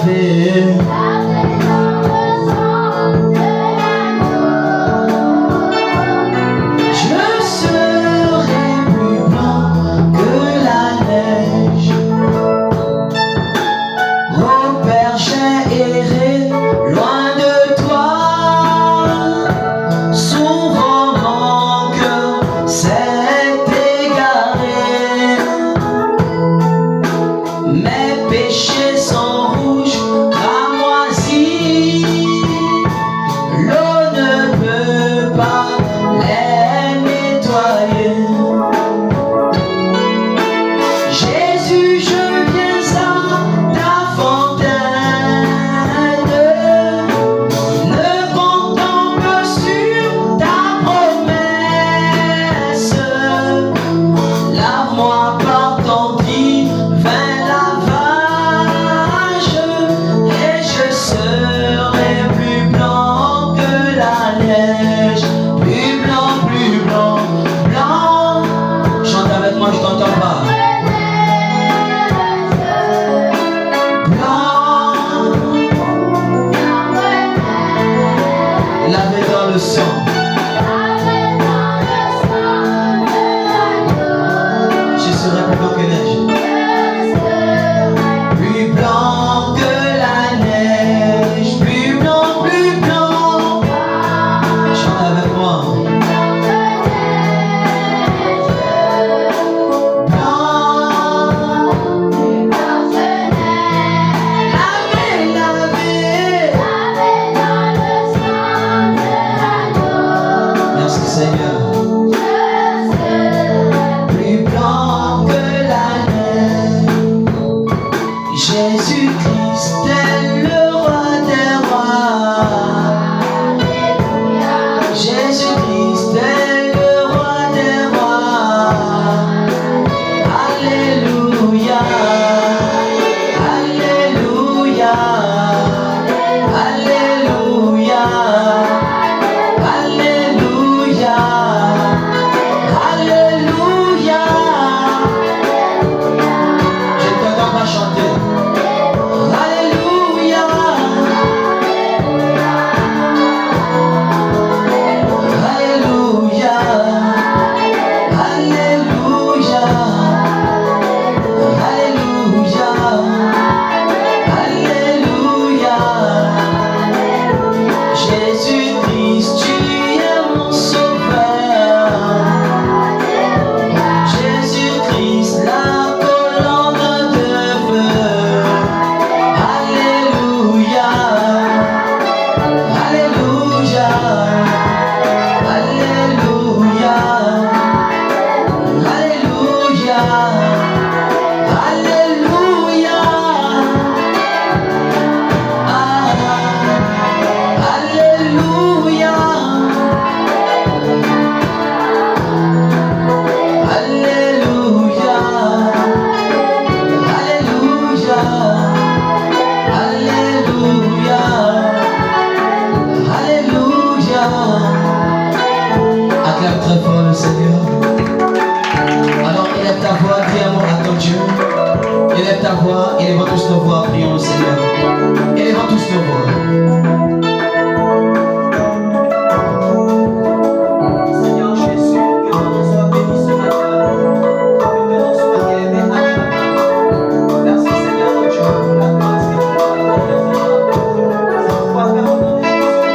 lavé. Je serai plus blanc que la neige. Oh Père, j'ai erré loin de toi. Souvent mon cœur s'est égaré. Mes péchés sont rouges, cramoisis. L'eau ne peut pas les nettoyer. Jésus, je viens à ta fontaine. Ne comptant que sur ta promesse. Lave-moi par ton divin lavage, et je serai plus blanc que la neige. Plus blanc, blanc. Chante avec moi, je t'entends pas. Blanc, lavé dans le sang. Je serai plus blanc que neige. Plus blanc que la neige. Plus blanc. Chante avec moi. Merci Seigneur. Plus blanc que la neige. Jésus-Christ est le roi des rois. Jésus-Christ est le roi des rois. Alléluia. Alléluia. Alléluia. Alléluia. Alléluia. Je t'entends pas chanter. Alléluia. Alléluia. Alléluia. Alléluia. Alléluia. Jésus-Christ, tu es mon sauveur. Jésus-Christ, la colonne de feu. Alléluia. Alléluia. Alléluia. Alléluia. Alléluia. Alléluia. Alléluia. Alléluia. Alléluia. Acclame très fort le Seigneur. Alors élève ta voix, dis un mot à ton Dieu. Élève ta voix, élevons tous nos voix, prions le Seigneur. Élevons tous nos voix. Seigneur Jésus, que ton nom soit béni ce matin, que ton nom soit élevé à jamais. Merci Seigneur mon Dieu pour la grâce que tu nous as accordée. C'est pourquoi Père, au nom de Jésus,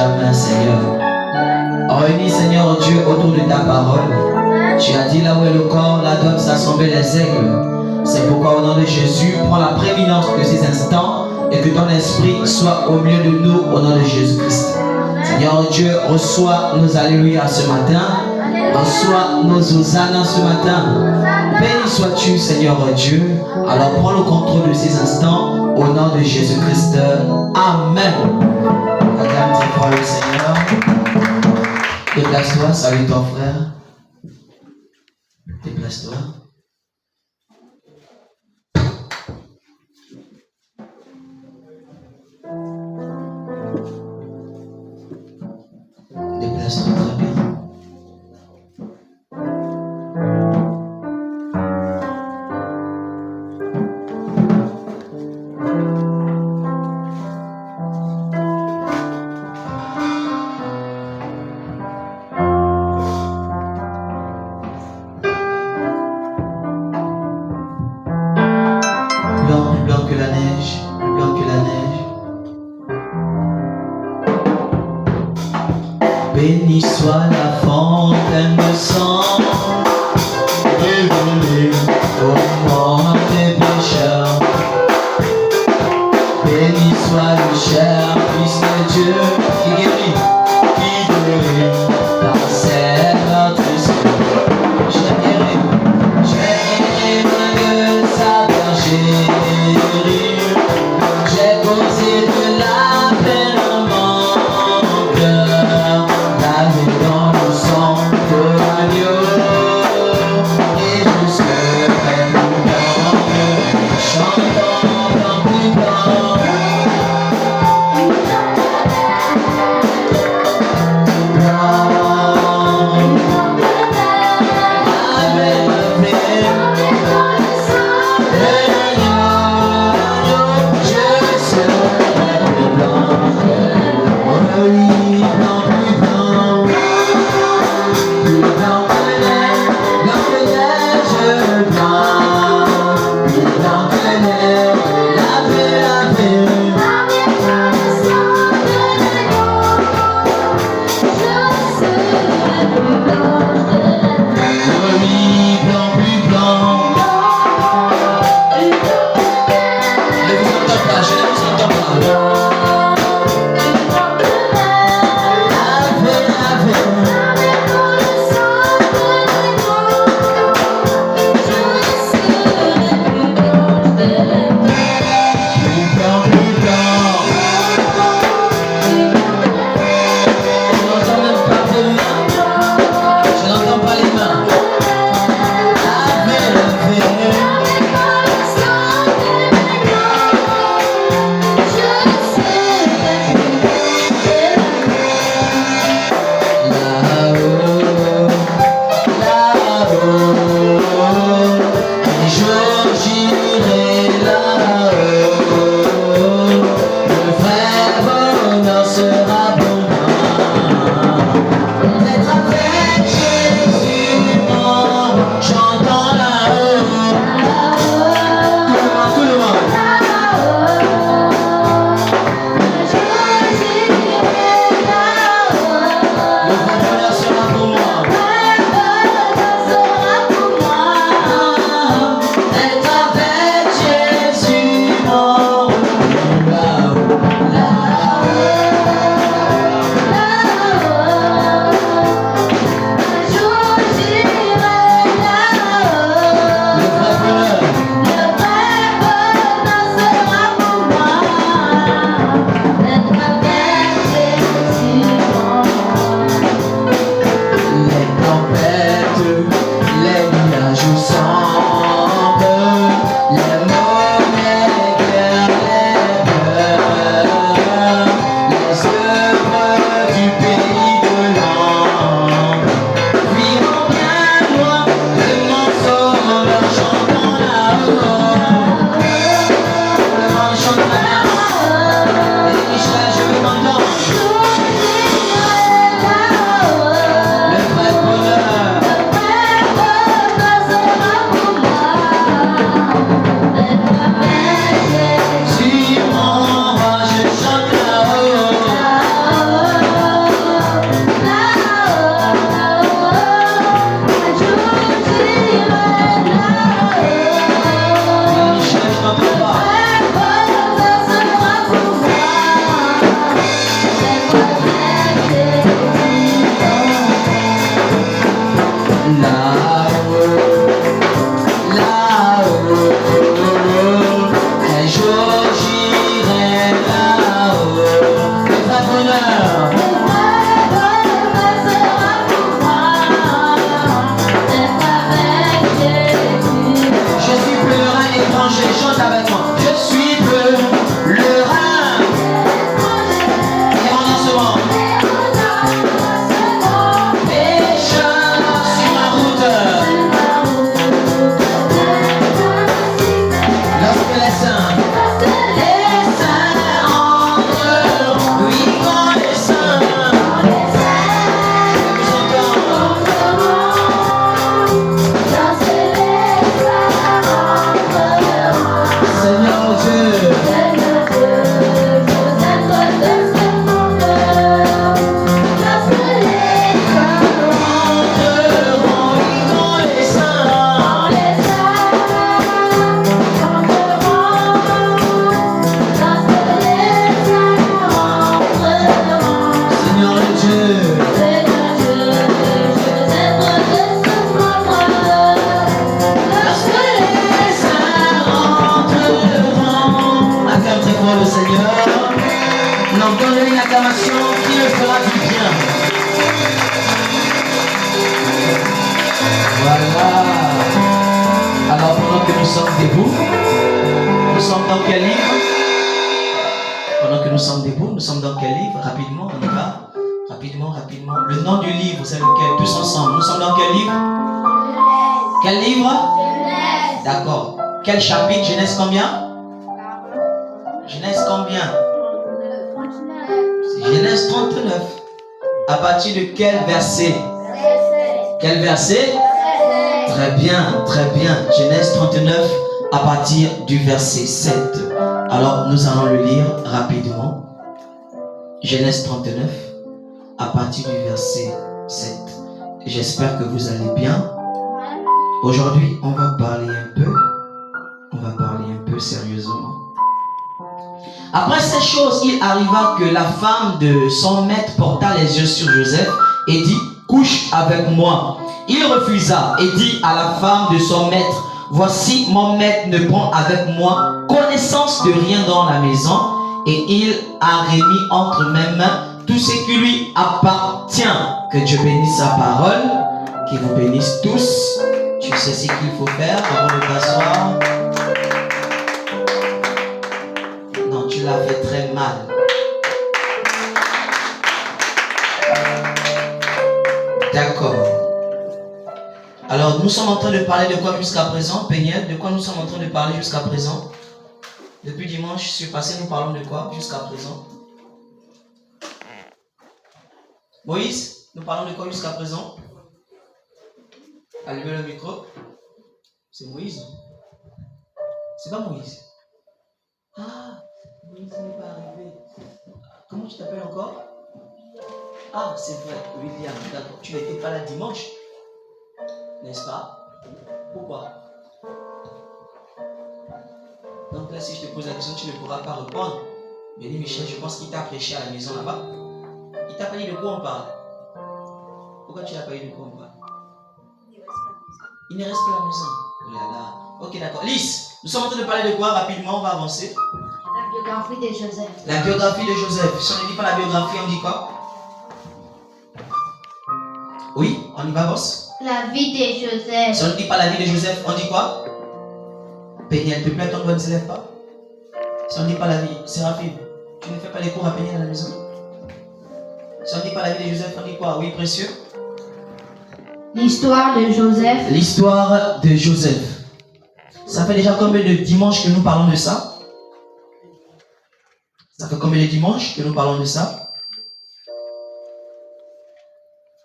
jamais, Seigneur. Réunis, Seigneur Dieu, autour de ta parole. Tu as dit là où est le corps, là doivent s'assembler les aigles. C'est pourquoi au nom de Jésus, prends la prééminence de ces instants et que ton esprit soit au milieu de nous au nom de Jésus-Christ. Seigneur Dieu, reçois nos alléluia ce matin. Reçois nos hosannas ce matin. Béni sois-tu, Seigneur Dieu. Alors prends le contrôle de ces instants au nom de Jésus-Christ. Amen. Acclame très fort le Seigneur. Déplace-toi, salue ton frère. Déplace-toi. Déplace-toi très bien. Béni soit la fontaine de sang, révélée au nom des pécheurs. Béni soit le cher Fils de Dieu qui guérit par cette meurtrissure. J'ai guéri de sa bergerie. J'ai causé de la peine à mon cœur, lavé dans le sang de l'agneau, et je action qui me fera du bien. Voilà. Alors pendant que nous sommes debout, nous sommes dans quel livre? Pendant que nous sommes debout, nous sommes dans quel livre? Rapidement, on y va. Rapidement. Le nom du livre, c'est lequel? Tous ensemble. Nous sommes dans quel livre? Quel livre? Genèse. D'accord. Quel chapitre? Genèse combien? Genèse combien? Genèse 39. À partir de quel verset? Quel verset? Très bien. Genèse 39 à partir du verset 7. Alors nous allons le lire rapidement. Genèse 39 à partir du verset 7. J'espère que vous allez bien. Aujourd'hui, on va parler un peu sérieusement. Après ces choses, il arriva que la femme de son maître porta les yeux sur Joseph et dit, couche avec moi. Il refusa et dit à la femme de son maître, voici mon maître ne prend avec moi connaissance de rien dans la maison et il a remis entre mes mains tout ce qui lui appartient. Que Dieu bénisse sa parole, qu'il vous bénisse tous. Tu sais ce qu'il faut faire avant de t'asseoir. Non, tu l'as fait très mal. D'accord. Alors, nous sommes en train de parler de quoi jusqu'à présent, Péniel? De quoi nous sommes en train de parler jusqu'à présent? Depuis dimanche sur passé, nous parlons de quoi jusqu'à présent? Moïse, nous parlons de quoi jusqu'à présent? Allumez le micro. C'est Moïse. C'est pas Moïse. Ah, Moïse n'est pas arrivé. Comment tu t'appelles encore? Ah, c'est vrai, William. D'accord. Tu n'étais pas là dimanche, n'est-ce pas? Pourquoi? Donc là, si je te pose la question, tu ne pourras pas répondre. Béni Michel, je pense qu'il t'a prêché à la maison là-bas. Il t'a pas dit de quoi on parle. Pourquoi tu n'as pas dit de quoi on parle? Il ne reste pas à la maison. Oh là là. Ok, d'accord. Lys, nous sommes en train de parler de quoi rapidement? On va avancer. La biographie de Joseph. La biographie de Joseph. Si on ne dit pas la biographie, on dit quoi? Oui, on y va, boss. La vie de Joseph. Si on ne dit pas la vie de Joseph, on dit quoi? Péniel, te plaît, ton doigt ne se lève pas. Si on ne dit pas la vie, Séraphine, tu ne fais pas les cours à Péniel à la maison? Si on ne dit pas la vie de Joseph, on dit quoi? Oui, précieux. L'histoire de Joseph. L'histoire de Joseph. Ça fait déjà combien de dimanches que nous parlons de ça? Ça fait combien de dimanches que nous parlons de ça?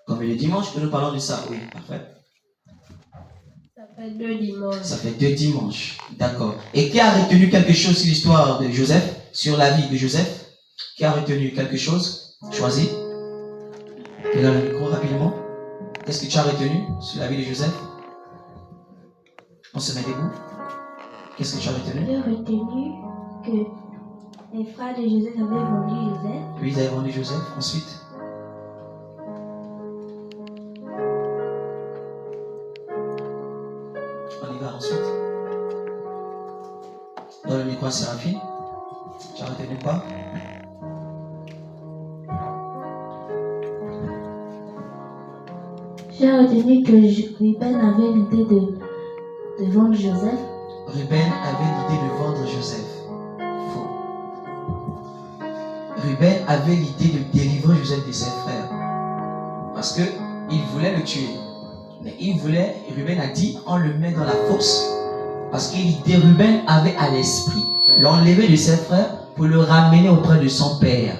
Combien de dimanches que nous parlons de ça? Oui, parfait. Ça fait 2 dimanches. Ça fait 2 dimanches. D'accord. Et qui a retenu quelque chose sur l'histoire de Joseph? Sur la vie de Joseph? Qui a retenu quelque chose? Choisi. Et dans le micro rapidement. Qu'est-ce que tu as retenu sur la vie de Joseph? On se met debout. Qu'est-ce que tu as retenu? J'ai retenu que les frères de Joseph avaient vendu Joseph. Oui, ils avaient vendu Joseph. Ensuite? On y va ensuite. Dans le micro à Séraphine. Tu as retenu quoi? J'ai retenu que Ruben avait l'idée de vendre Joseph. Ruben avait l'idée de vendre Joseph. Faux. Ruben avait l'idée de délivrer Joseph de ses frères. Parce qu'il voulait le tuer. Mais Ruben a dit, on le met dans la fosse. Parce que l'idée, Ruben avait à l'esprit l'enlever de ses frères pour le ramener auprès de son père.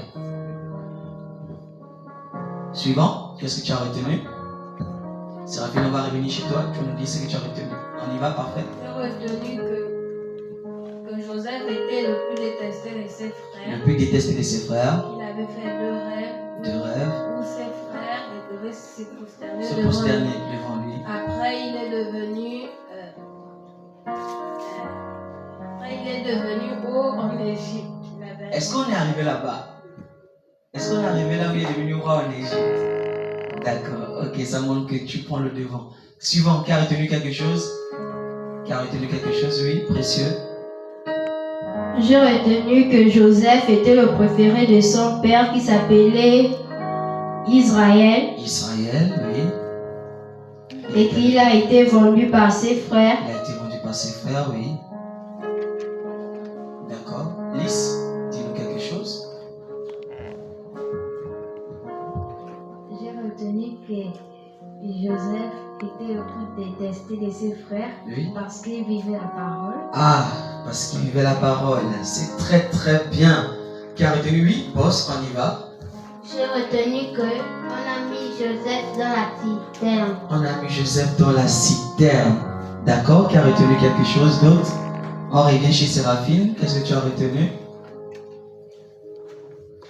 Suivant, qu'est-ce que tu as retenu? Séraphine, on va revenir chez toi, tu nous dis ce que tu as retenu. On y va, parfait. J'ai retenu que Joseph était le plus détesté de ses frères. Le plus détesté de ses frères. Il avait fait 2 rêves. Où ses frères devaient se prosterner devant lui. Après, il est devenu haut en Égypte. Est-ce qu'on est arrivé là-bas? Est-ce qu'on est arrivé là où il est devenu roi en Égypte? D'accord, ok, ça montre que tu prends le devant. Suivant, qui a retenu quelque chose? Qui a retenu quelque chose, oui, précieux. J'ai retenu que Joseph était le préféré de son père qui s'appelait Israël Israël, oui. et qu'il a été vendu par ses frères. Il a été vendu par ses frères, oui. D'accord. Lys, dis-nous quelque chose. J'ai retenu que Joseph était le plus détesté de ses frères Oui. parce qu'il vivait la parole. Ah, parce qu'il vivait la parole. C'est très très bien. Qui a retenu? Oui, boss, on y va. J'ai retenu qu'on a mis Joseph dans la citerne. On a mis Joseph dans la citerne. D'accord. Qui a retenu quelque chose d'autre? On revient chez Séraphine. Qu'est-ce que tu as retenu?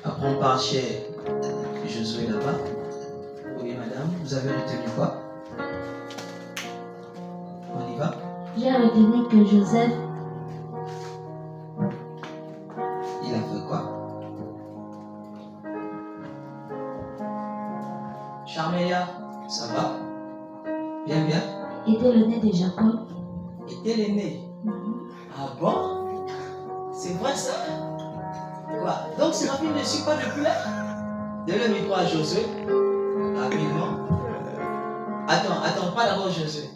Après, on part chez Josué là-bas. Oui, madame. Vous avez retenu quoi? On y va. J'ai retenu que Joseph Il a fait quoi? Charmélia, ça va? Bien, bien. était le nez de Jacob. Était l'aîné. Ah bon? C'est vrai ça? Quoi? Donc Séraphine ne suit pas depuis là? Donne le micro à Josué. Rapidement. Attends, pas d'abord Josué.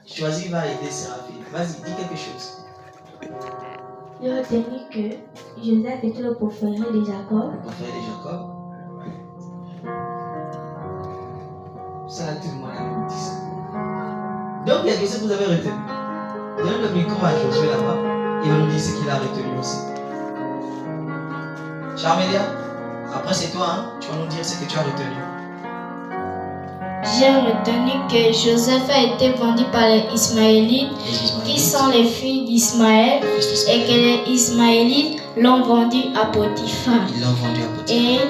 Choisis, va aider Séraphine. Vas-y, dis quelque chose. J'ai retenu que Joseph était le préféré de Jacob. Le frère de Jacob. Ça, tout le monde a dit ça. Donc, il y a quelque chose que vous avez retenu. Donne le micro à Josué là-bas. Il va nous dire ce qu'il a retenu aussi. Charmélia, après c'est toi, hein? Tu vas nous dire ce que tu as retenu. J'ai retenu que Joseph a été vendu par les Ismaélites, qui sont les filles d'Ismaël, et que les Ismaélites l'ont vendu à Potiphar. Ils l'ont vendu à Potiphar.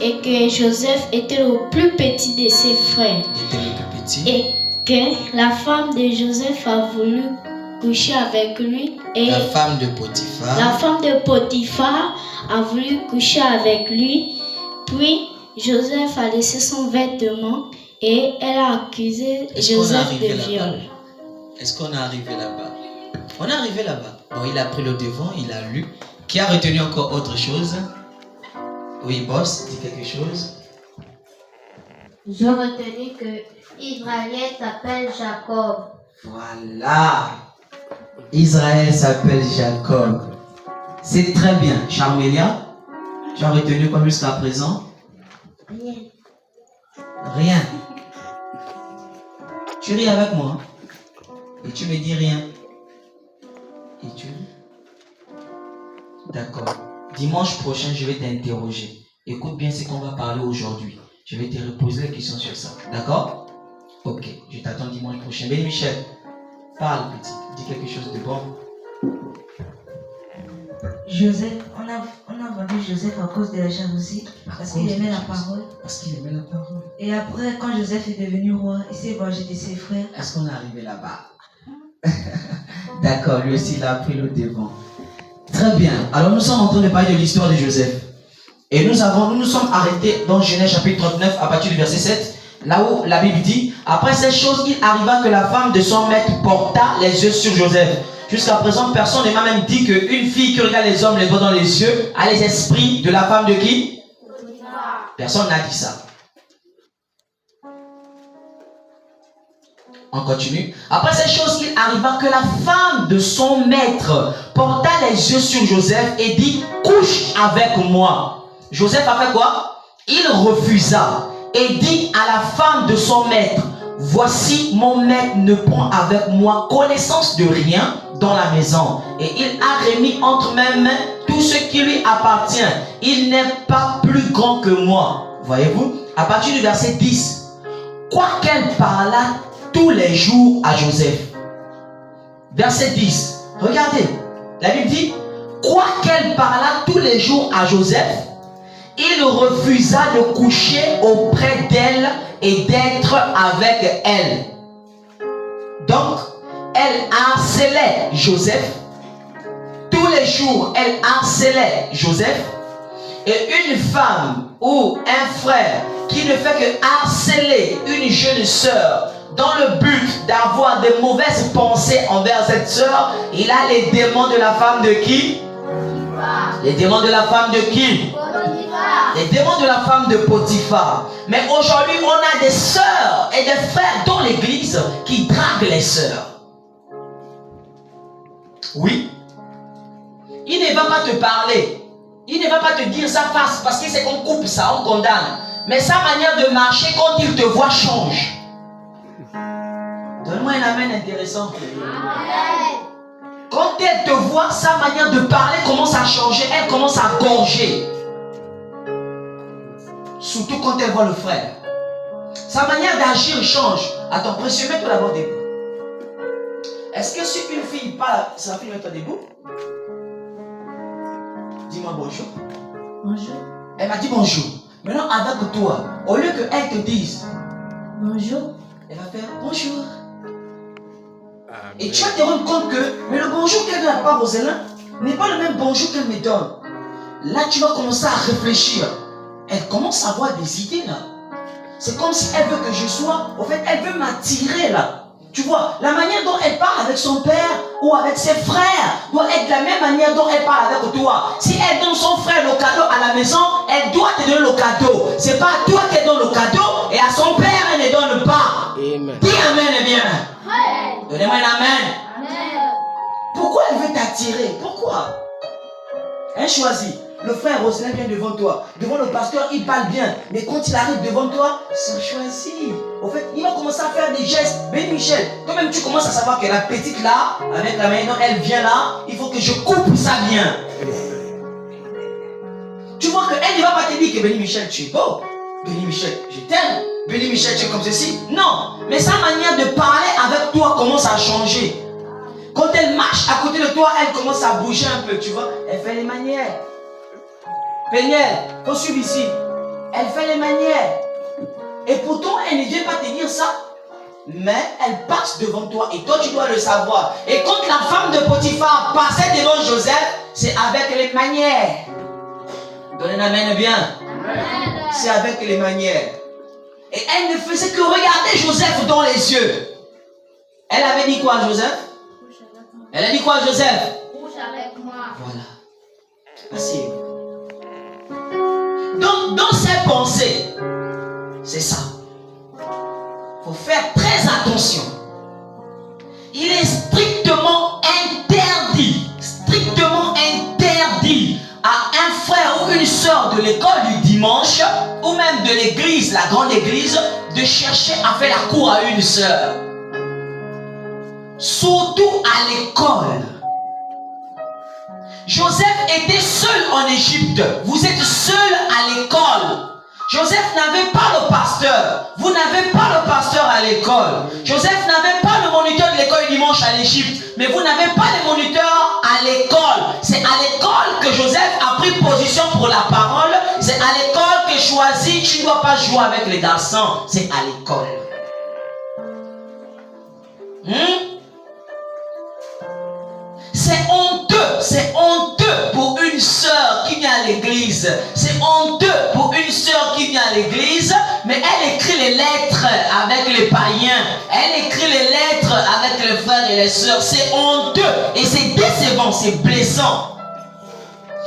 Et que Joseph était le plus petit de ses frères. Il était le plus petit. Et que la femme de Joseph a voulu coucher avec lui. Et La femme de Potiphar. la femme de Potiphar a voulu coucher avec lui. Puis Joseph a laissé son vêtement et elle a accusé Est-ce qu'on est Joseph arrivé de là-bas? viol. Est-ce qu'on est arrivé là-bas? On est arrivé là-bas. Bon, il a pris le devant, il a lu. Qui a retenu encore autre chose? Oui, boss, dis quelque chose. J'ai retenu que Israël s'appelle Jacob. Voilà. Israël s'appelle Jacob. C'est très bien. Charmélia, tu as retenu quoi jusqu'à présent? Rien. Rien. Tu ris avec moi. Et tu me dis rien. Et tu D'accord. Dimanche prochain, je vais t'interroger. Écoute bien ce qu'on va parler aujourd'hui. Je vais te reposer des questions sur ça. D'accord? Ok. Je t'attends dimanche prochain. Béni Michel, parle petit. Dis quelque chose de bon. Joseph, on a vendu Joseph à cause de la jalousie, parce qu'il aimait la parole. Parce qu'il aimait la parole. Et après, quand Joseph est devenu roi, il s'est vengé de ses frères. Est-ce qu'on est arrivé là-bas? D'accord, lui aussi il a pris le devant. Très bien. Alors nous sommes en train de parler de l'histoire de Joseph. Et nous nous sommes arrêtés dans Genèse chapitre 39 à partir du verset 7. Là où la Bible dit, après ces choses, il arriva que la femme de son maître porta les yeux sur Joseph. Jusqu'à présent, personne ne m'a même dit qu'une fille qui regarde les hommes les doigts dans les yeux a les esprits de la femme de qui? Personne n'a dit ça. On continue. Après ces choses, il arriva que la femme de son maître porta les yeux sur Joseph et dit, couche avec moi. Joseph a fait quoi? Il refusa et dit à la femme de son maître, voici mon maître ne prend avec moi connaissance de rien dans la maison et il a remis entre mes mains tout ce qui lui appartient. Il n'est pas plus grand que moi. Voyez-vous? À partir du verset 10, quoiqu'elle parlât tous les jours à Joseph. Verset 10. Regardez. La Bible dit, quoiqu'elle parlât tous les jours à Joseph, il refusa de coucher auprès d'elle et d'être avec elle. Donc, elle harcelait Joseph. Tous les jours, elle harcelait Joseph. Et une femme ou un frère qui ne fait que harceler une jeune sœur dans le but d'avoir de mauvaises pensées envers cette sœur, il a les démons de la femme de qui? Les démons de la femme de qui? Les démons de la femme de Potiphar. Mais aujourd'hui, on a des sœurs et des frères dans l'église qui draguent les sœurs. Oui. Il ne va pas te parler. Il ne va pas te dire sa face parce qu'il sait qu'on coupe ça, on condamne. Mais sa manière de marcher quand il te voit change. Donne-moi un amen intéressant. Amen. Quand elle te voit, sa manière de parler commence à changer. Elle commence à gorger. Surtout quand elle voit le frère. Sa manière d'agir change. Attends, précieux, mets-toi d'abord debout. Est-ce que si une fille parle, sa fille met-toi debout? Dis-moi bonjour. Bonjour. Elle m'a dit bonjour. Maintenant, avec toi, au lieu qu'elle te dise Bonjour. elle va faire bonjour. Et tu vas te rendre compte que mais le bonjour qu'elle donne à part Rosélin n'est pas le même bonjour qu'elle me donne. Là, tu vas commencer à réfléchir. Elle commence à avoir des idées là. C'est comme si elle veut que je sois. En fait, elle veut m'attirer là. Tu vois, la manière dont elle parle avec son père ou avec ses frères doit être la même manière dont elle parle avec toi. Si elle donne son frère le cadeau à la maison, elle doit te donner le cadeau. C'est pas à toi qu'elle donne le cadeau et à son père elle ne donne pas. Amen. Dis amen et bien. Donnez-moi un amen. Pourquoi elle veut t'attirer? Pourquoi? Elle choisit. Le frère Roselin vient devant toi. Devant le pasteur, il parle bien. Mais quand il arrive devant toi, c'est choisi. Au fait, il va commencer à faire des gestes. Béni Michel, toi-même tu commences à savoir que la petite là, avec la main, elle vient là, il faut que je coupe ça bien. Tu vois qu'elle ne va pas te dire que Béni Michel, tu es beau. Béni Michel, je t'aime. Béni Michel, tu es comme ceci. Non, mais sa manière de parler avec toi commence à changer. Quand elle marche à côté de toi, elle commence à bouger un peu, tu vois. Elle fait les manières. Péniel, faut suivre ici. Elle fait les manières. Et pourtant, elle ne vient pas te dire ça. Mais elle passe devant toi et toi, tu dois le savoir. Et quand la femme de Potiphar passait devant Joseph, c'est avec les manières. Donnez un amen bien. C'est avec les manières. Et elle ne faisait que regarder Joseph dans les yeux. Elle avait dit quoi à Joseph? Elle a dit quoi à Joseph? Couche avec moi. Voilà. Asseyez-vous. Donc, dans ses pensées, c'est ça. Il faut faire très attention. Il est strictement interdit à un frère ou une soeur de l'école du dimanche ou même de l'église, la grande église, de chercher à faire la cour à une soeur. Surtout à l'école. Joseph était seul en Égypte. Vous êtes seul à l'école. Joseph n'avait pas le pasteur. Vous n'avez pas le pasteur à l'école. Joseph n'avait pas le moniteur de l'école dimanche à l'Égypte. Mais vous n'avez pas de moniteur à l'école. C'est à l'école que Joseph a pris position pour la parole. C'est à l'école que choisit. Tu ne dois pas jouer avec les garçons. C'est à l'école. C'est honteux pour une sœur qui vient à l'église. C'est honteux pour une sœur qui vient à l'église, mais elle écrit les lettres avec les païens. Elle écrit les lettres avec les frères et les sœurs. C'est honteux et c'est décevant, c'est blessant.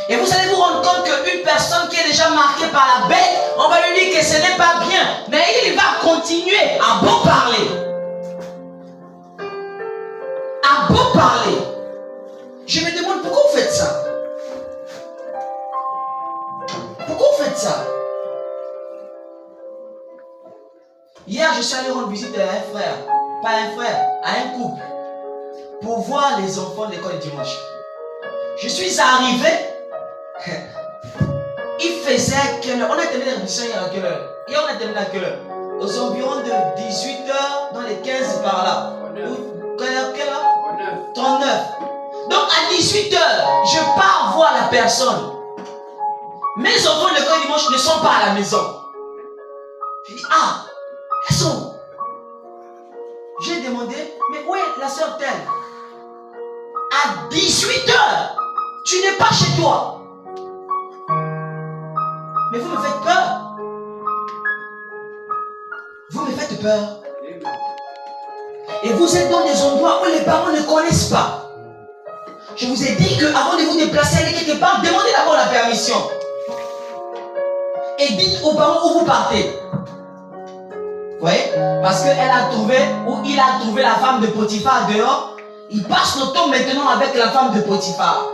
Et vous allez vous rendre compte qu'une personne qui est déjà marquée par la bête, on va lui dire que ce n'est pas bien, mais il va continuer à beau parler. À beau parler. Je me demande pourquoi vous faites ça. Pourquoi vous faites ça? Hier, je suis allé rendre visite à un frère, pas un frère, à un couple, pour voir les enfants de l'école dimanche. Je suis arrivé, il faisait quelle heure? On a terminé la mission hier à quelle heure? Hier, on a terminé à quelle heure? Aux environs de 18h, dans les 15 par là. Quelle heure? 39. Donc à 18h, je pars voir la personne. Mes enfants de l'école dimanche ne sont pas à la maison. Je dis, ah, elles sont. J'ai demandé, mais où est la sœur telle? À 18h, tu n'es pas chez toi. Mais vous me faites peur. Vous me faites peur. Et vous êtes dans des endroits où les parents ne connaissent pas. Je vous ai dit qu'avant de vous déplacer, aller quelque part, demandez d'abord la permission. Et dites aux parents où vous partez. Vous voyez? Parce qu'elle a trouvé, ou il a trouvé la femme de Potiphar dehors. Il passe le temps maintenant avec la femme de Potiphar.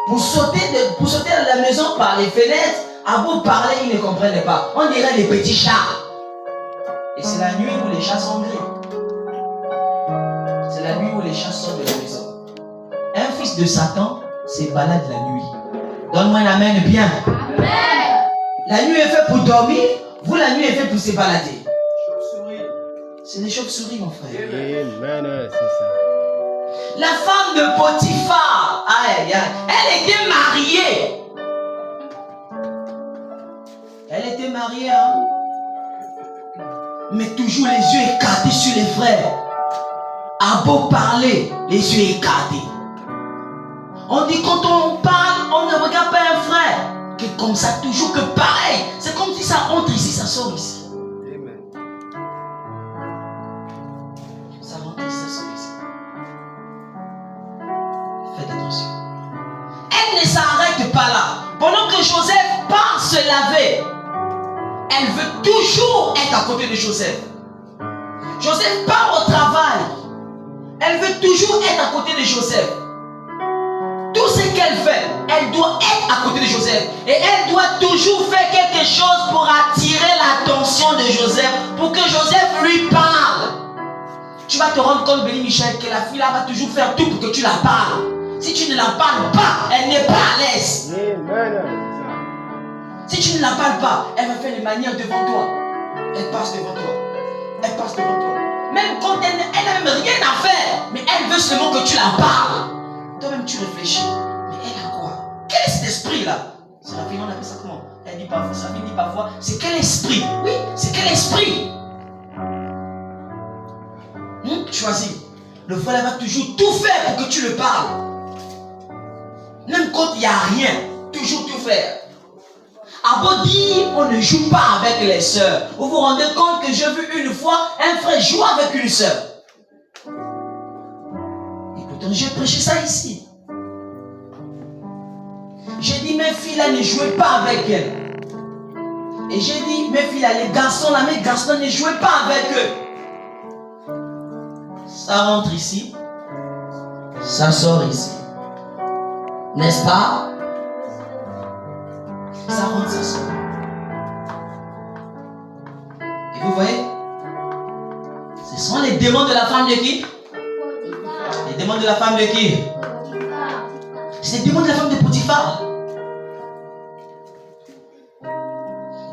Pour sauter de la maison par les fenêtres, à vous parler, ils ne comprennent pas. On dirait des petits chats. Et c'est la nuit où les chats sont gris. C'est la nuit où les chats sortent de la maison. Un fils de Satan se balade la nuit. Donne-moi un amen bien. Amen. La nuit est faite pour dormir. Vous, la nuit est faite pour se balader. C'est des chauves-souris, mon frère. Amen, c'est ça. La femme de Potiphar, aïe, aïe, elle était mariée. Elle était mariée, hein? Mais toujours les yeux écartés sur les frères. À beau parler, les yeux écartés. On dit quand on parle, on ne regarde pas un frère. Que comme ça, toujours que pareil. C'est comme si ça entre ici, ça sort ici. Ça rentre ici, ça sort ici. Faites attention. Elle ne s'arrête pas là. Pendant que Joseph part se laver, elle veut toujours être à côté de Joseph. Joseph part au travail. Elle veut toujours être à côté de Joseph. Tout ce qu'elle fait, elle doit être à côté de Joseph. Et elle doit toujours faire quelque chose pour attirer l'attention de Joseph, pour que Joseph lui parle. Tu vas te rendre compte, Béni Michel, que la fille là va toujours faire tout pour que tu la parles. Si tu ne la parles pas, elle n'est pas à l'aise. Si tu ne la parles pas, elle va faire les manières devant toi. Elle passe devant toi. Elle passe devant toi. Même quand elle n'a même rien à faire, mais elle veut seulement que tu la parles. Toi-même tu réfléchis. Mais elle a quoi? Quel est cet esprit-là? C'est la fille, on appelle ça comment? Elle dit parfois, sa fille dit parfois, c'est quel esprit? Oui, c'est quel esprit? Choisis. Le frère va toujours tout faire pour que tu le parles. Même quand il n'y a rien, toujours tout faire. À beau dire, on ne joue pas avec les sœurs. Vous vous rendez compte que j'ai vu une fois un frère jouer avec une sœur. Et pourtant, j'ai prêché ça ici. J'ai dit, mes filles là, ne jouez pas avec elles. Et j'ai dit, mes filles là, les garçons là, mes garçons ne jouez pas avec eux. Ça rentre ici. Ça sort ici. N'est-ce pas? Ça rentre, ça sort. Et vous voyez, ce sont les démons de la femme de qui? Les démons de la femme de qui? C'est les démons de la femme de Potiphar.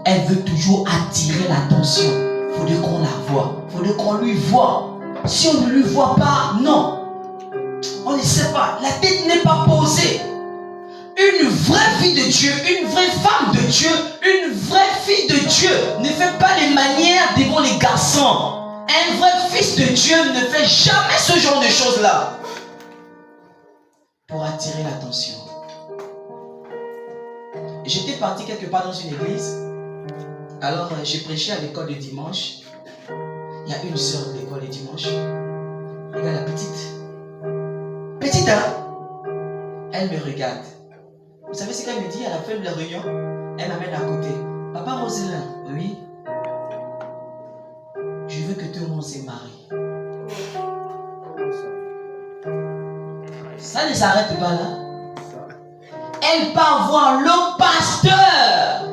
Elle veut toujours attirer l'attention. Il faudrait qu'on la voie. Il faudrait qu'on lui voie. Si on ne lui voit pas, non. On ne sait pas. La tête n'est pas posée. Une vraie fille de Dieu, une vraie femme de Dieu, une vraie fille de Dieu ne fait pas les manières devant les garçons. Un vrai fils de Dieu ne fait jamais ce genre de choses-là. Pour attirer l'attention. J'étais parti quelque part dans une église. Alors j'ai prêché à l'école de dimanche. Il y a une sœur de l'école de dimanche. Regarde la petite. Petite, hein? Elle me regarde. Vous savez ce qu'elle me dit à la fin de la réunion? Elle m'amène à côté. Papa Roselin, oui? Je veux que tout le monde se marie. Ça ne s'arrête pas là. Elle part voir le pasteur.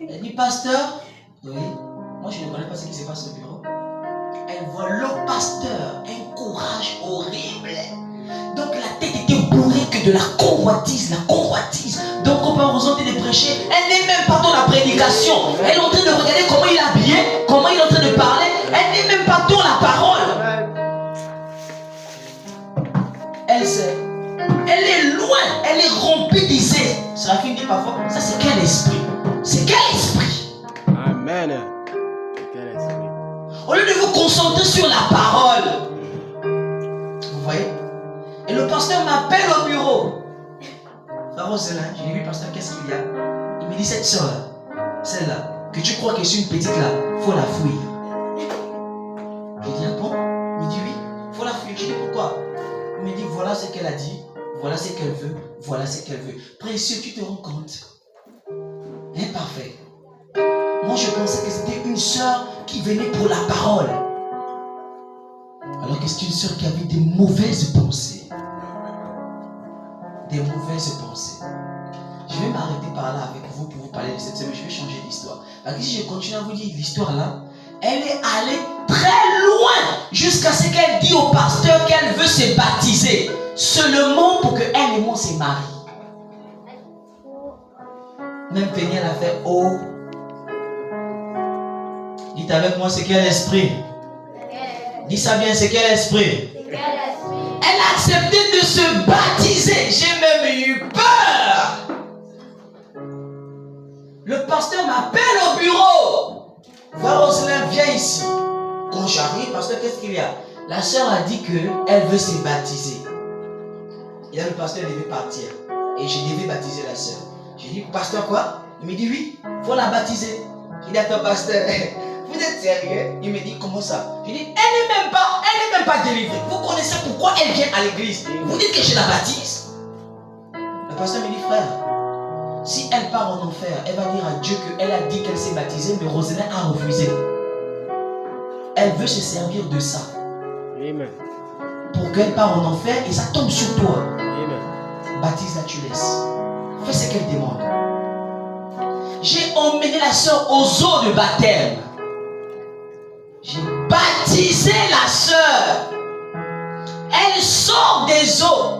Elle dit, pasteur? Oui. Moi, je ne connais pas ce qui se passe au bureau. Elle voit le pasteur. Un courage horrible. Donc la tête était bourrée que de la convoitise, Donc on peut ressentir de prêcher. Elle n'est même pas dans la prédication. Elle est en train de regarder comment il est habillé, comment il est en train de parler. Elle n'est même pas dans la parole. Elle sait. Elle est loin, elle est remplie d'idées. Séraphin dit parfois, ça c'est quel esprit? C'est quel esprit? Amen. Quel esprit? Au lieu de vous concentrer sur la parole. Vous voyez? Et le pasteur m'appelle au bureau. Frère Roselin, je lui dis, pasteur, qu'est-ce qu'il y a? Il me dit, cette soeur-là, celle-là, que tu crois que c'est une petite là, il faut la fuir. Je dis, ah bon? Il me dit, oui, il faut la fuir. Je dis, pourquoi? Il me dit, voilà ce qu'elle a dit, voilà ce qu'elle veut, voilà ce qu'elle veut. Précieux, tu te rends compte? Imparfait. Moi, je pensais que c'était une sœur qui venait pour la parole. Alors que c'est une sœur qui avait des mauvaises pensées. Des mauvaises pensées. Je vais m'arrêter par là avec vous pour vous parler de cette semaine. Je vais changer d'histoire. Parce que si je continue à vous dire l'histoire là, elle est allée très loin jusqu'à ce qu'elle dit au pasteur qu'elle veut se baptiser. Seulement pour que elle et moi se marient. Même Péniel a fait oh. Dites avec moi c'est quel esprit. Dis ça bien, c'est quel esprit. Elle a accepté de se baptiser. J'ai même eu peur. Le pasteur m'appelle au bureau. Va Roselyne, viens ici. Quand j'arrive, pasteur, qu'est-ce qu'il y a? La sœur a dit qu'elle veut se baptiser. Et là, le pasteur devait partir. Et je devais baptiser la sœur. J'ai dit, pasteur quoi? Il me dit, oui, il faut la baptiser. J'ai dit, attends, pasteur, vous êtes sérieux? Il me dit, comment ça? J'ai dit, elle n'est même pas délivrée. Vous connaissez pourquoi elle vient à l'église? Vous dites que je la baptise? Le pasteur me dit, frère, si elle part en enfer, elle va dire à Dieu qu'elle a dit qu'elle s'est baptisée, mais Roselyne a refusé. Elle veut se servir de ça. Amen. Pour qu'elle part en enfer et ça tombe sur toi. Amen. Baptise-la, tu laisses. Fais ce qu'elle demande. J'ai emmené la sœur aux eaux de baptême. J'ai baptisé la sœur. Elle sort des eaux.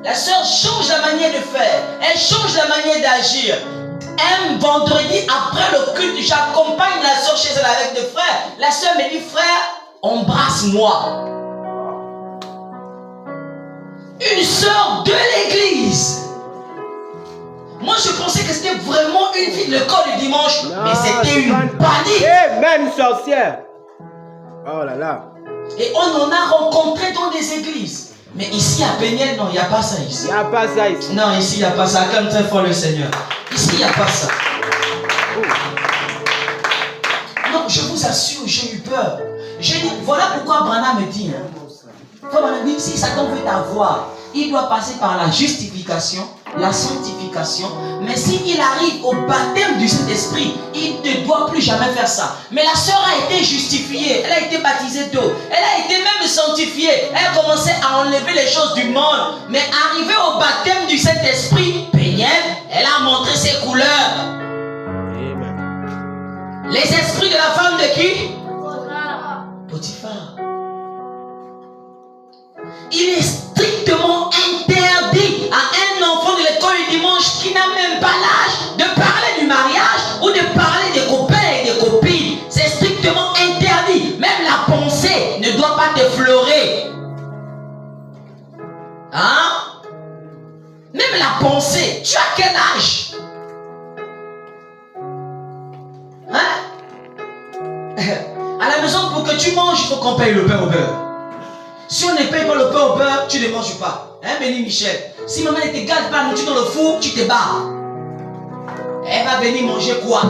La sœur change la manière de faire. Elle change la manière d'agir. Un vendredi après le culte, j'accompagne la sœur chez elle avec des frères. La sœur me dit, frère, embrasse-moi. Une sœur de l'église. Moi, je pensais que c'était vraiment une fille de l'école du dimanche. Mais c'était une panique. Même sorcière. Oh là là. Et on en a rencontré dans des églises. Mais ici à Péniel, non, il n'y a pas ça ici. Il n'y a pas ça ici. Non, ici, il n'y a pas ça. Acclame très fort le Seigneur. Ici, il n'y a pas ça. Non, je vous assure, j'ai eu peur. J'ai dit, voilà pourquoi Branham me dit. Branham dit, si Satan veut t'avoir, il doit passer par la justification, la sanctification. Mais s'il arrive au baptême du Saint-Esprit, il ne doit plus jamais faire ça. Mais la sœur a été justifiée, elle a été baptisée d'eau, elle a été même sanctifiée. Elle a commencé à enlever les choses du monde. Mais arrivée au baptême du Saint-Esprit, Péniel, elle a montré ses couleurs. Amen. Les esprits de la femme de qui? Potiphar. Il est strictement interdit à un enfant de l'école du dimanche qui n'a même pas l'âge de parler du mariage ou de parler des copains et des copines. C'est strictement interdit. Même la pensée ne doit pas t'effleurer. Hein? Même la pensée. Tu as quel âge? Hein? À la maison, pour que tu manges, il faut qu'on paye le pain au beurre. Si on ne paye pas le pain au beurre, tu ne manges pas. Hein, Béni Michel? Si maman ne te garde pas la nourriture dans le four, tu te barres. Elle va venir manger quoi?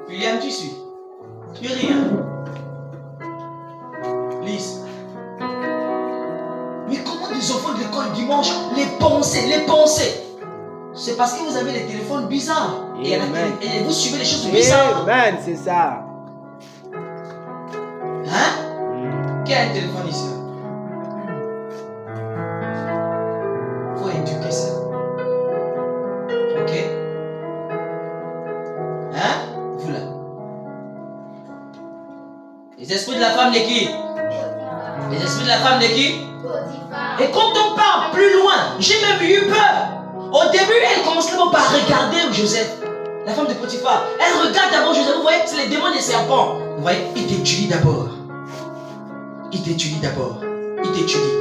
William, tu suis? Tu rien. Lise. Mais comment des enfants de l'école dimanche, les pensées? C'est parce que vous avez des téléphones bizarres. Et vous suivez les choses bizarres. Amen, c'est ça. Hein? Qui a un téléphone ici? Faut éduquer ça. Ok? Hein? Vous là. Les esprits de la femme de qui? Les esprits de la femme de qui? Et quand on part plus loin, j'ai même eu peur. Au début, elle commence d'abord par regarder Joseph, la femme de Potiphar. Elle regarde d'abord Joseph. Vous voyez, c'est les démons des serpents. Vous voyez, il t'étudie d'abord. Il t'étudie d'abord. Il t'étudie.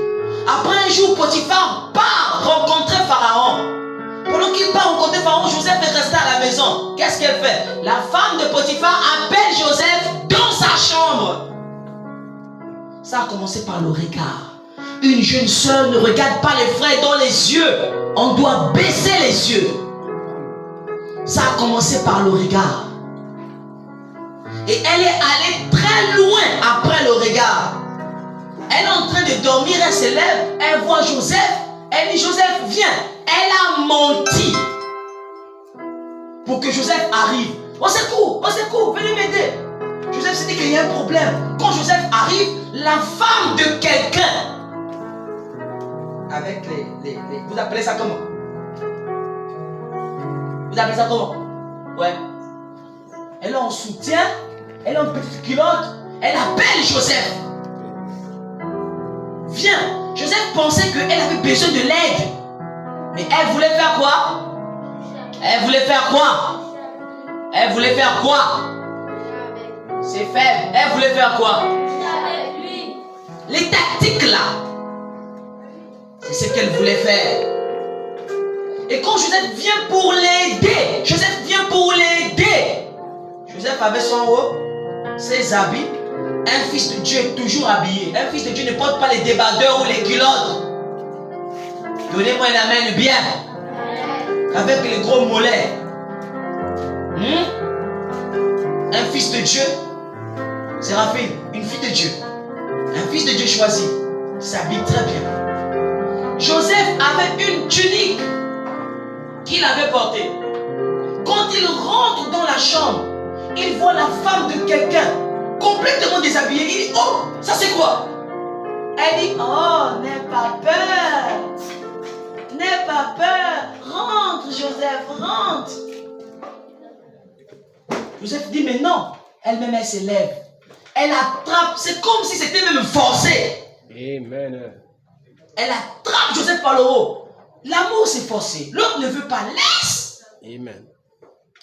Après un jour, Potiphar part rencontrer Pharaon. Pendant qu'il part rencontrer Pharaon, Joseph est resté à la maison. Qu'est-ce qu'elle fait? La femme de Potiphar appelle Joseph dans sa chambre. Ça a commencé par le regard. Une jeune sœur ne regarde pas les frères dans les yeux. On doit baisser les yeux. Ça a commencé par le regard. Et elle est allée très loin après le regard. de dormir, elle se lève, elle voit Joseph, elle dit Joseph, viens. Elle a menti pour que Joseph arrive. Au secours, venez m'aider. Joseph s'est dit qu'il y a un problème. Quand Joseph arrive, la femme de quelqu'un, avec les... Vous appelez ça comment? Vous appelez ça comment? Ouais. Elle est en soutien, elle est en petite culotte, elle appelle Joseph. Viens. Joseph pensait qu'elle avait besoin de l'aide. Mais elle voulait faire quoi? Elle voulait faire quoi? Elle voulait faire quoi? C'est faible. Elle voulait faire quoi? Les tactiques là, c'est ce qu'elle voulait faire. Et quand Joseph vient pour l'aider, Joseph avait son haut, ses habits. Un fils de Dieu est toujours habillé. Un fils de Dieu ne porte pas les débardeurs ou les culottes. Donnez-moi une amen bien. Avec les gros mollets. Un fils de Dieu, Séraphine, une fille de Dieu. Un fils de Dieu choisi s'habille très bien. Joseph avait une tunique qu'il avait portée. Quand il rentre dans la chambre, il voit la femme de quelqu'un complètement déshabillée. Il dit, oh, ça c'est quoi? Elle dit, oh, n'aie pas peur. N'aie pas peur. Rentre, Joseph, rentre. Joseph dit, mais non. Elle-même, elle se lève. Elle attrape. C'est comme si c'était même forcé. Amen. Elle attrape Joseph par le haut. L'amour, c'est forcé. L'autre ne veut pas. Laisse. Amen.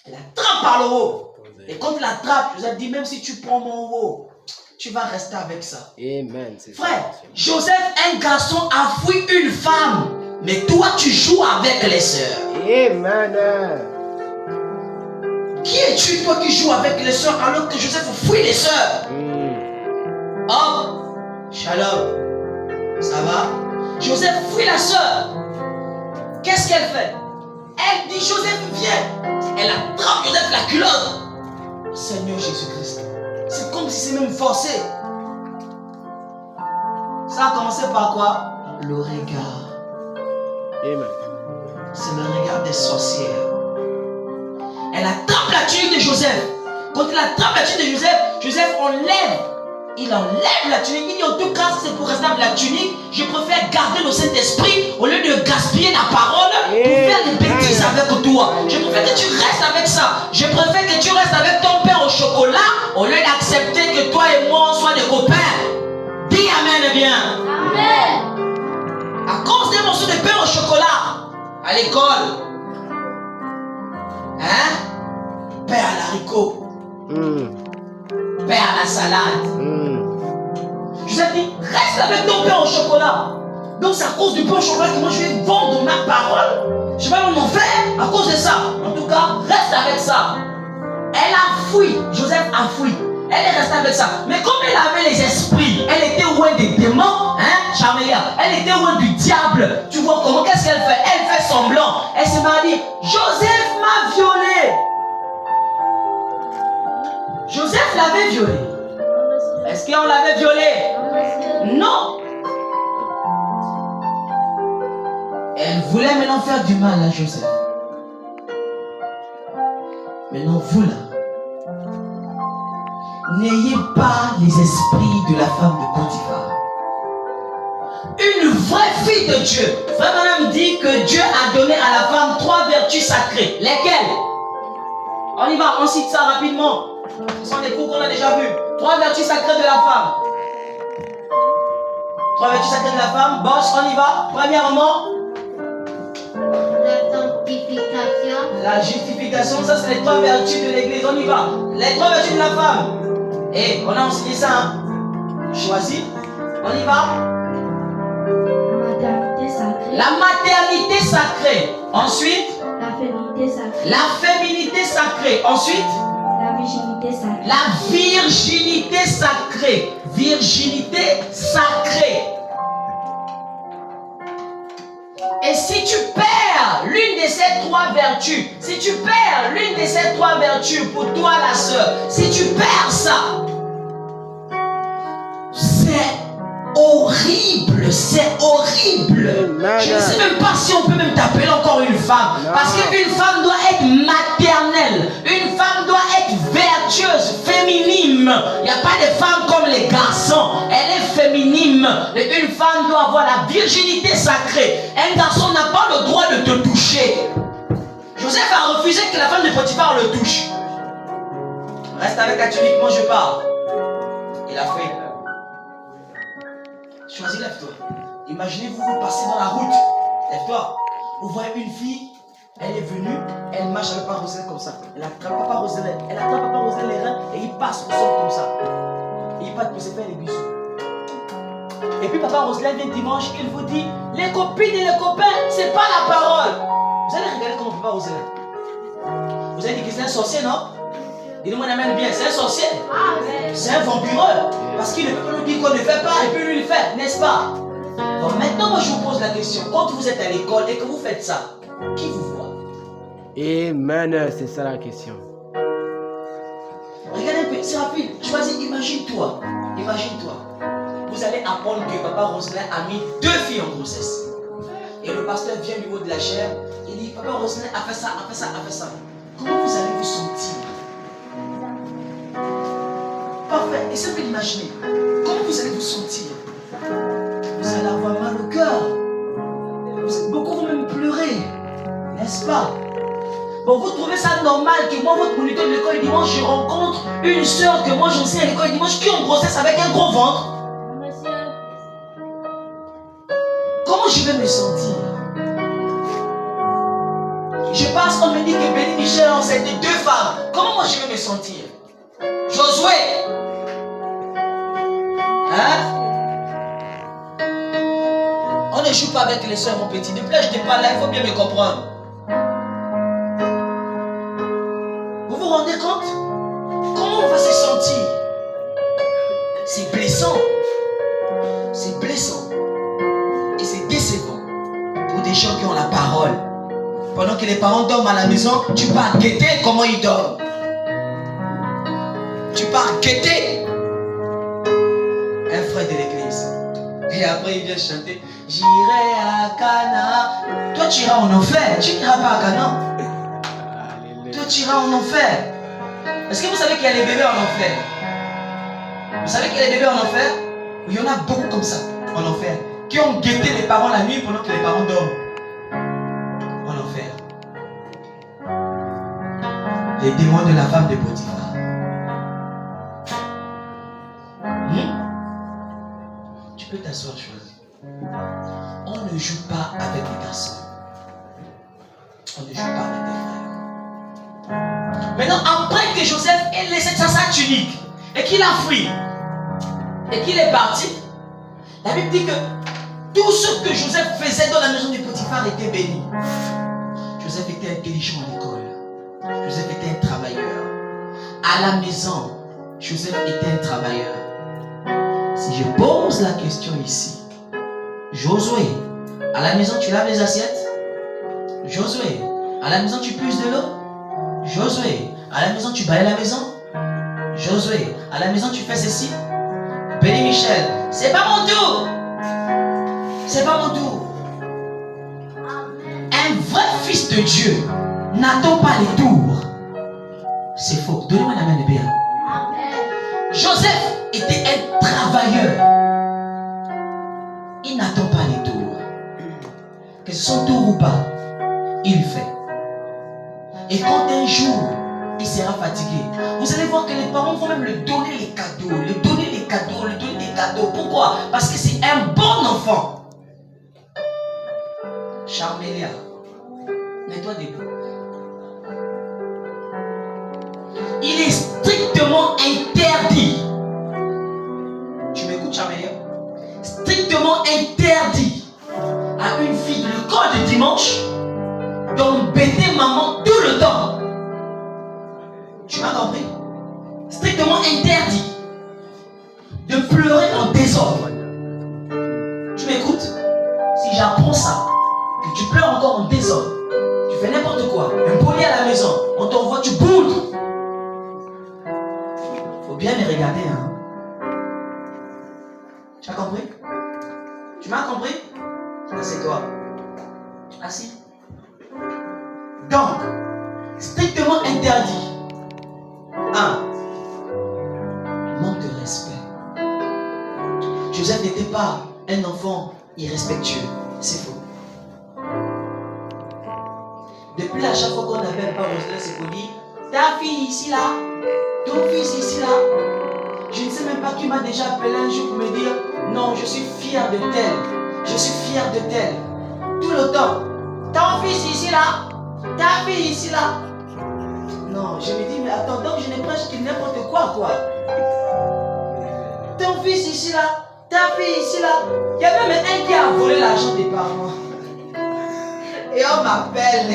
Elle attrape par le haut. Et quand il attrape, Joseph dit, même si tu prends mon haut, tu vas rester avec ça. Amen. Frère, Joseph, un garçon, a fui une femme. Mais toi, tu joues avec les sœurs. Amen. Qui es-tu, toi, qui joues avec les sœurs alors que Joseph fuit les sœurs? Oh, shalom. Ça va? Joseph fuit la sœur. Qu'est-ce qu'elle fait? Elle dit, Joseph, viens. Elle attrape Joseph la culotte. Seigneur Jésus-Christ. C'est comme si c'est même forcé. Ça a commencé par quoi? Le regard. Amen. C'est le regard des sorcières. Elle attrape la tunique de Joseph. Quand elle attrape la tunique de Joseph, Joseph enlève. Il enlève la tunique. Il dit, en tout cas, si c'est pour rester avec la tunique, je préfère garder le Saint-Esprit au lieu de gaspiller la parole pour faire des bêtises avec toi. Je préfère que tu restes avec ça. Je préfère que tu restes avec ton pain au chocolat au lieu d'accepter que toi et moi on soit des copains. Dis amen bien. Amen. À cause des morceaux de pain au chocolat à l'école, hein? Pain à l'haricot, pain à la salade. Joseph dit, reste avec ton pain au chocolat. Donc c'est à cause du pain au chocolat que moi je vais vendre ma parole. Je vais en enfer à cause de ça. En tout cas, reste avec ça. Elle a fui. Joseph a fui. Elle est restée avec ça. Mais comme elle avait les esprits, elle était loin des démons, hein, Charmélia. Elle était loin du diable. Tu vois comment, qu'est-ce qu'elle fait? Elle fait semblant. Elle se marie. Joseph m'a violée. Joseph l'avait violée. Est-ce qu'on l'avait violée? Non. Elle voulait maintenant faire du mal à Joseph. Maintenant, vous là, n'ayez pas les esprits de la femme de Potiphar. Une vraie fille de Dieu. Frère Madame dit que Dieu a donné à la femme 3 vertus sacrées. Lesquelles? On y va, on cite ça rapidement. Ce sont des cours qu'on a déjà vus. 3 vertus sacrées de la femme. 3 vertus sacrées de la femme. Boss, on y va. Premièrement, La sanctification. la justification. Ça, c'est les 3 vertus de l'église. On y va. Les 3 vertus de la femme. Et on a enseigné ça. Hein? Choisi. On y va. La maternité sacrée. La maternité sacrée. Ensuite, La féminité sacrée. la féminité sacrée. Ensuite, La virginité sacrée. la virginité sacrée. Virginité sacrée. Et si tu perds l'une de ces 3 vertus, si tu perds l'une de ces 3 vertus pour toi la sœur, si tu perds ça, c'est horrible. horrible, c'est horrible. Je ne sais même pas si on peut même t'appeler encore une femme. Parce qu'une femme doit être maternelle. Une femme doit être vertueuse, féminine. Il n'y a pas de femmes comme les garçons. Elle est féminine. Et une femme doit avoir la virginité sacrée. Un garçon n'a pas le droit de te toucher. Joseph a refusé que la femme de Potiphar le touche. Reste avec la tunique, moi je pars. Il a fait. Choisis, lève-toi. Imaginez-vous, vous passez dans la route. Lève-toi. Vous voyez une fille, elle est venue, elle marche avec Papa Rosel comme ça. Elle attrape Papa Rosel, les reins et il passe au sol comme ça. Et il part pour se faire les bisous. Et puis Papa Rosel vient dimanche, il vous dit, les copines et les copains, c'est pas la parole. Vous allez regarder comment Papa Rosel. Vous allez dire que c'est un sorcier, non? Il nous amène bien, c'est un sorcier. C'est un vampireux. Parce qu'il ne peut pas nous dire qu'on ne fait pas et puis lui il fait, n'est-ce pas? Donc maintenant, moi je vous pose la question. Quand vous êtes à l'école et que vous faites ça, qui vous voit? Amen, c'est ça la question. Regardez un peu, c'est rapide. Choisis, imagine-toi. Imagine-toi. Vous allez apprendre que Papa Roselin a mis 2 filles en grossesse. Et le pasteur vient du haut de la chair. Il dit, Papa Roselin a fait ça, a fait ça, a fait ça. Comment vous allez vous sentir? Parfait. Essayez de l'imaginer. Comment vous allez vous sentir? Vous allez avoir mal au cœur. Beaucoup vont même pleurer. N'est-ce pas? Bon, vous trouvez ça normal que moi, votre moniteur de l'école dimanche, je rencontre une soeur que moi j'enseigne à l'école dimanche qui est en grossesse avec un gros ventre? Comment je vais me sentir? Je passe, on me dit que Béni Michel a enseigné 2 femmes. Comment moi je vais me sentir? Josué! Hein? On ne joue pas avec les soeurs, mon petit. Ne plaît, je te parle là, il faut bien me comprendre. Vous vous rendez compte? Comment on va se sentir? C'est blessant. C'est blessant. Et c'est décevant pour des gens qui ont la parole. Pendant que les parents dorment à la maison, tu pars guetter comment ils dorment. Tu pars guetter un frère de l'église. Et après il vient chanter, j'irai à Cana. Toi tu iras en enfer, tu n'iras pas à Cana. Toi tu iras en enfer. Est-ce que vous savez qu'il y a des bébés en enfer? Vous savez qu'il y a des bébés en enfer? Il y en a beaucoup comme ça, en enfer, qui ont guetté les parents la nuit pendant que les parents dorment. En enfer. Les démons de la femme de Potiphar. Tu peux t'asseoir, choisir. On ne joue pas avec les garçons. On ne joue pas avec les frères. Maintenant, après que Joseph ait laissé sa tunique et qu'il a fui et qu'il est parti, la Bible dit que tout ce que Joseph faisait dans la maison de Potiphar était béni. Joseph était intelligent à l'école. Joseph était un travailleur. À la maison, Joseph était un travailleur. Si je pose la question ici, Josué, à la maison tu laves les assiettes? Josué, à la maison tu puises de l'eau? Josué, à la maison tu balayes la maison? Josué, à la maison tu fais ceci? Béni Michel, c'est pas mon tour! C'est pas mon tour! Un vrai fils de Dieu n'attend pas les tours. C'est faux. Donnez-moi la main de bien. Joseph était un travailleur. Il n'attend pas les tours. Que ce soit tour ou pas, il fait. Et quand un jour, il sera fatigué, vous allez voir que les parents vont même lui donner les cadeaux, lui donner les cadeaux, lui donner des cadeaux. Pourquoi? Parce que c'est un bon enfant. Charmélia, mets-toi debout. Il est strictement interdit. Tu m'écoutes, Charmélia? Strictement interdit à une fille de l'école de dimanche d'embêter maman tout le temps. Tu m'as compris? Strictement interdit de pleurer en désordre. Tu m'écoutes? Si j'apprends ça, que tu pleures encore en désordre, tu fais n'importe quoi, un policier à la maison, on t'envoie, tu boudes. Faut bien me regarder, hein. Tu as compris? Tu m'as compris? Assieds-toi. Assis. Donc, strictement interdit. 1. Manque de respect. Joseph n'était pas un enfant irrespectueux. C'est faux. Depuis à chaque fois qu'on appelle pas Roselyne, c'est pour dire ta fille ici là, ton fils ici là. Je ne sais même pas qui m'a déjà appelé un jour pour me dire non, je suis fier de tel. Je suis fier de tel. Tout le temps. Ton fils ici là, ta fille ici là. Non, je me dis, mais attends, donc je n'ai presque n'importe quoi. Ton fils ici là, ta fille ici là. Il y a même un qui a volé l'argent des parents. Et on m'appelle.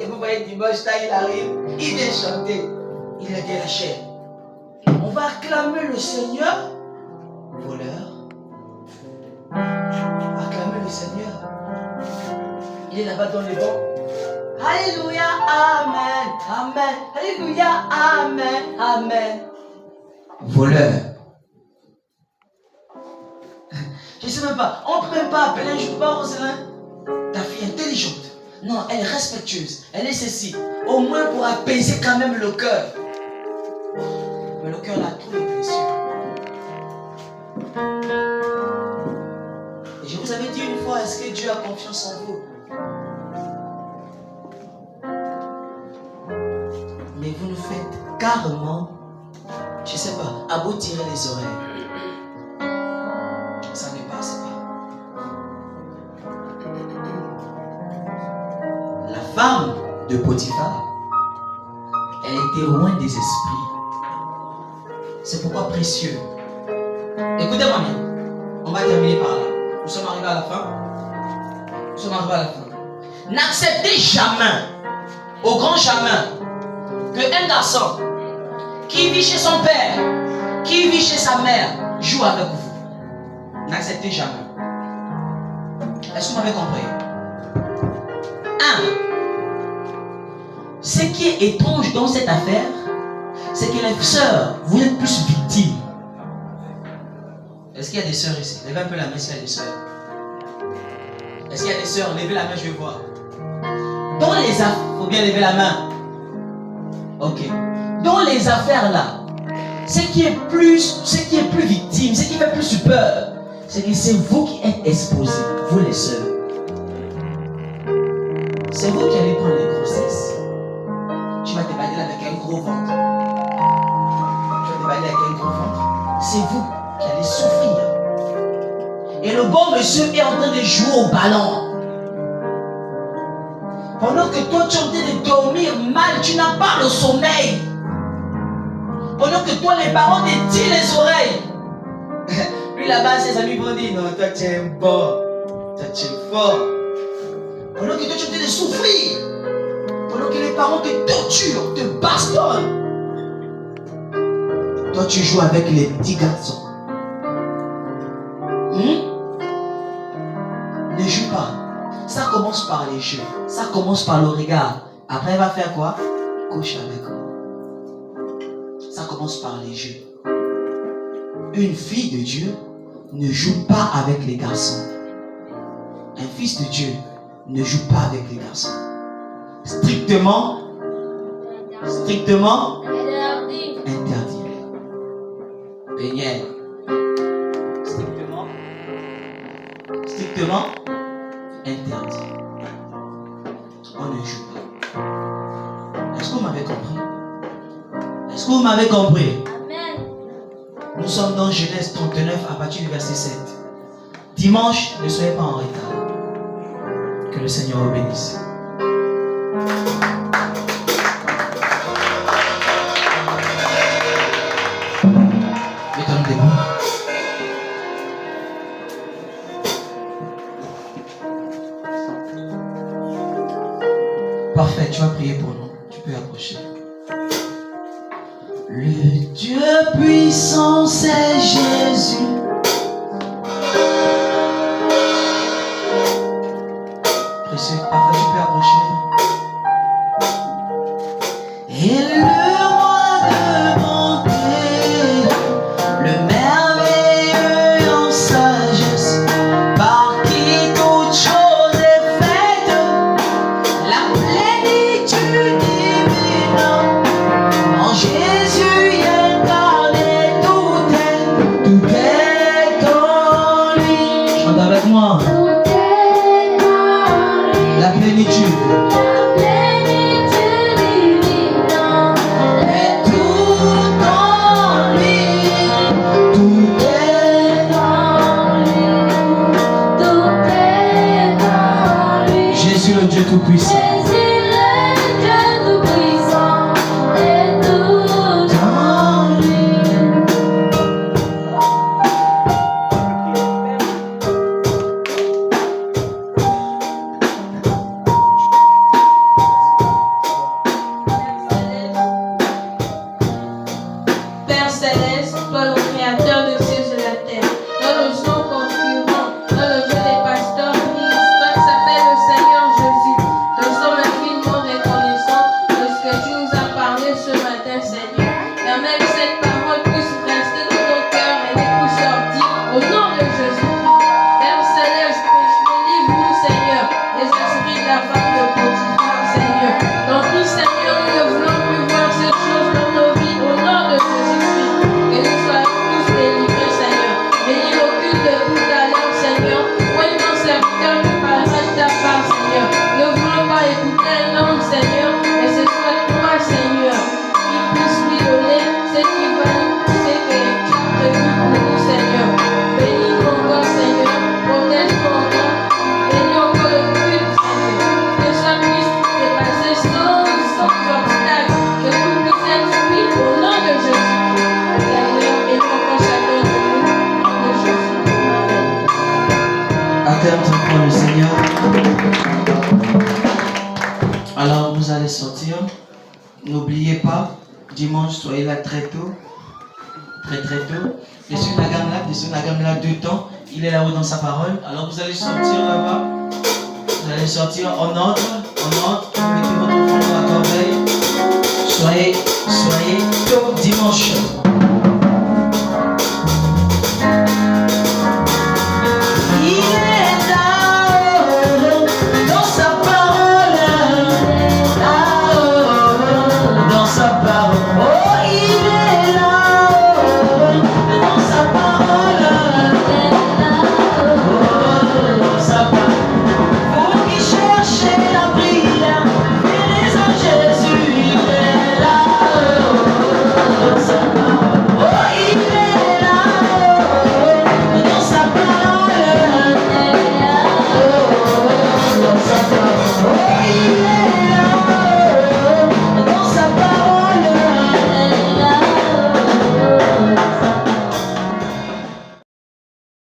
Et vous voyez, dimanche, là, il arrive, il vient chanter. Il a dit la chair. On va acclamer le Seigneur, voleur. Acclamer le Seigneur. Il est là-bas dans les bancs. Alléluia, Amen, Amen. Alléluia, Amen, Amen. Voleur. Je ne sais même pas. On ne peut même pas appeler un jour pas Roselyne. Ta fille intelligente. Non, elle est respectueuse. Elle est ceci. Au moins pour apaiser quand même le cœur. Mais le cœur là, trop de blessures. Et je vous avais dit une fois, est-ce que Dieu a confiance en vous? Mais vous nous faites carrément, je ne sais pas, à beau tirer les oreilles. Ça ne passe pas. La femme de Potiphar, elle était loin des esprits. C'est pourquoi précieux. Écoutez-moi bien. On va terminer par là. Nous sommes arrivés à la fin. Nous sommes arrivés à la fin. N'acceptez jamais, au grand jamais, qu'un garçon qui vit chez son père, qui vit chez sa mère, joue avec vous. N'acceptez jamais. Est-ce que vous m'avez compris? 1. Ce qui est étrange dans cette affaire, c'est que les sœurs, vous êtes plus victimes. Est-ce qu'il y a des sœurs ici? Levez un peu la main s'il y a des sœurs. Est-ce qu'il y a des sœurs? Levez la main, je vais voir. Dans les affaires, il faut bien lever la main. Ok. Dans les affaires là, ce qui est plus victime, ce qui fait plus peur, c'est que c'est vous qui êtes exposés, vous les sœurs. C'est vous qui allez prendre les grossesses. Tu vas te balader avec un gros ventre. Avec un gros ventre. C'est vous qui allez souffrir. Et le bon monsieur est en train de jouer au ballon. Pendant que toi tu es en train de dormir mal, tu n'as pas le sommeil. Pendant que toi les parents te tirent les oreilles. Lui là-bas ses amis vont dire non, toi tu es bon, toi tu es fort. Pendant que toi tu es en train de souffrir. Pendant que les parents te torturent, te bastonnent. Toi, tu joues avec les petits garçons. Ne joue pas. Ça commence par les jeux. Ça commence par le regard. Après, elle va faire quoi? Couche avec moi. Ça commence par les jeux. Une fille de Dieu ne joue pas avec les garçons. Un fils de Dieu ne joue pas avec les garçons. Strictement interdit. Péniel. Strictement interdit. On ne joue pas. Est-ce que vous m'avez compris? Est-ce que vous m'avez compris? Amen. Nous sommes dans Genèse 39 à partir du verset 7. Dimanche, ne soyez pas en retard. Que le Seigneur vous bénisse. Mettons-nous debout. Parfait, tu vas prier pour nous. Tu peux approcher. Le Dieu puissant, c'est Jésus. Précieux, parfait, tu peux approcher. Et le roi de baptême pour le Seigneur. Alors vous allez sortir. N'oubliez pas, dimanche, soyez là très tôt. Très tôt. Monsieur Nagamla, 2 temps. Il est là-haut dans sa parole. Alors vous allez sortir là-bas. Vous allez sortir en ordre. Mettez